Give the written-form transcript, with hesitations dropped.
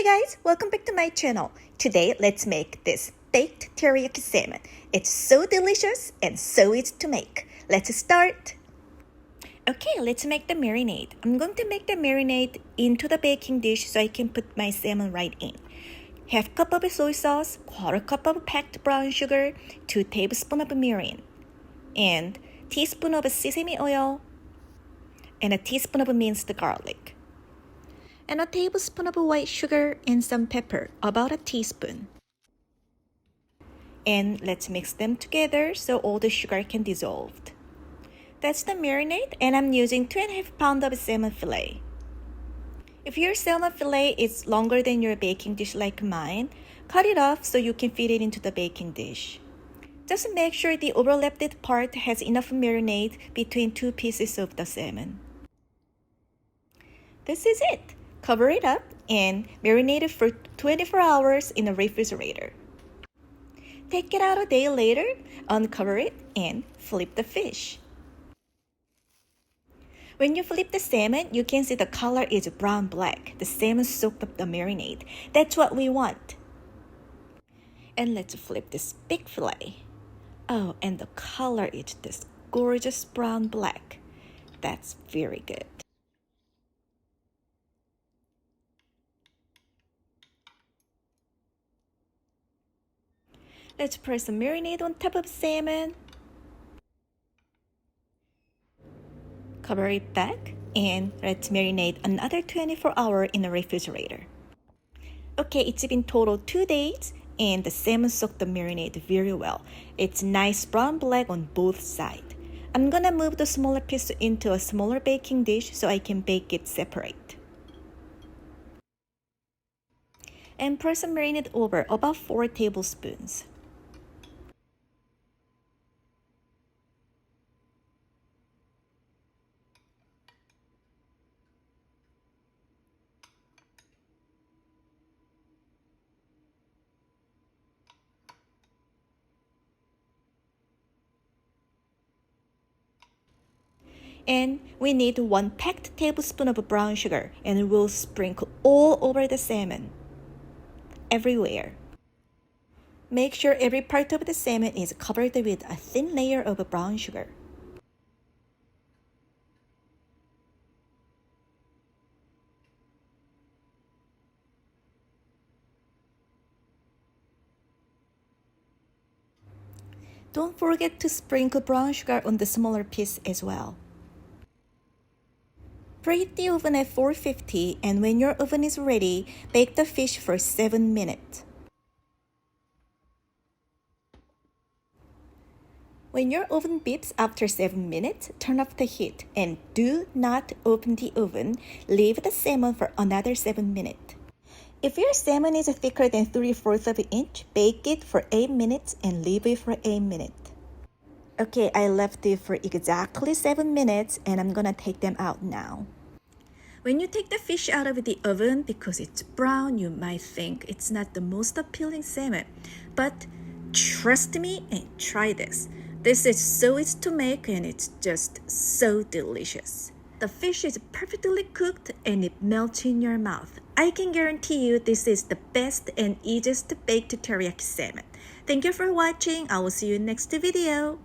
Hey guys, welcome back to my channel. Today, let's make this baked teriyaki salmon. It's so delicious and so easy to make. Let's start. Okay, let's make the marinade. I'm going to make the marinade into the baking dish so I can put my salmon right in. Half cup of soy sauce, quarter cup of packed brown sugar, 2 tablespoons of mirin, and teaspoon of sesame oil, and a teaspoon of minced garlic, and a tablespoon of white sugar and some pepper, about a teaspoon. And let's mix them together so all the sugar can dissolve. That's the marinade, and I'm using 2.5 pounds of salmon fillet. If your salmon fillet is longer than your baking dish like mine, cut it off so you can fit it into the baking dish. Just make sure the overlapped part has enough marinade between 2 pieces of the salmon. This is it. Cover it up and marinate it for 24 hours in the refrigerator. Take it out a day later, uncover it, and flip the fish. When you flip the salmon, you can see the color is brown-black. The salmon soaked up the marinade. That's what we want. And let's flip this big fillet. Oh, and the color is this gorgeous brown-black. That's very good. Let's press the marinade on top of salmon. Cover it back and let's marinate another 24 hours in the refrigerator. Okay, it's been total 2 days and the salmon soaked the marinade very well. It's nice brown black on both sides. I'm gonna move the smaller piece into a smaller baking dish so I can bake it separate. And pour some marinade over, about 4 tablespoons. And we need 1 packed tablespoon of brown sugar, and we'll sprinkle all over the salmon, everywhere. Make sure every part of the salmon is covered with a thin layer of brown sugar. Don't forget to sprinkle brown sugar on the smaller piece as well. Preheat the oven at 450, and when your oven is ready, bake the fish for 7 minutes. When your oven beeps after 7 minutes, turn off the heat and do not open the oven. Leave the salmon for another 7 minutes. If your salmon is thicker than 3/4 of an inch, bake it for 8 minutes and leave it for 8 minutes. Okay, I left it for exactly 7 minutes and I'm gonna take them out now. When you take the fish out of the oven, because it's brown, you might think it's not the most appealing salmon. But trust me and try this. This is so easy to make and it's just so delicious. The fish is perfectly cooked and it melts in your mouth. I can guarantee you this is the best and easiest baked teriyaki salmon. Thank you for watching. I will see you in next video.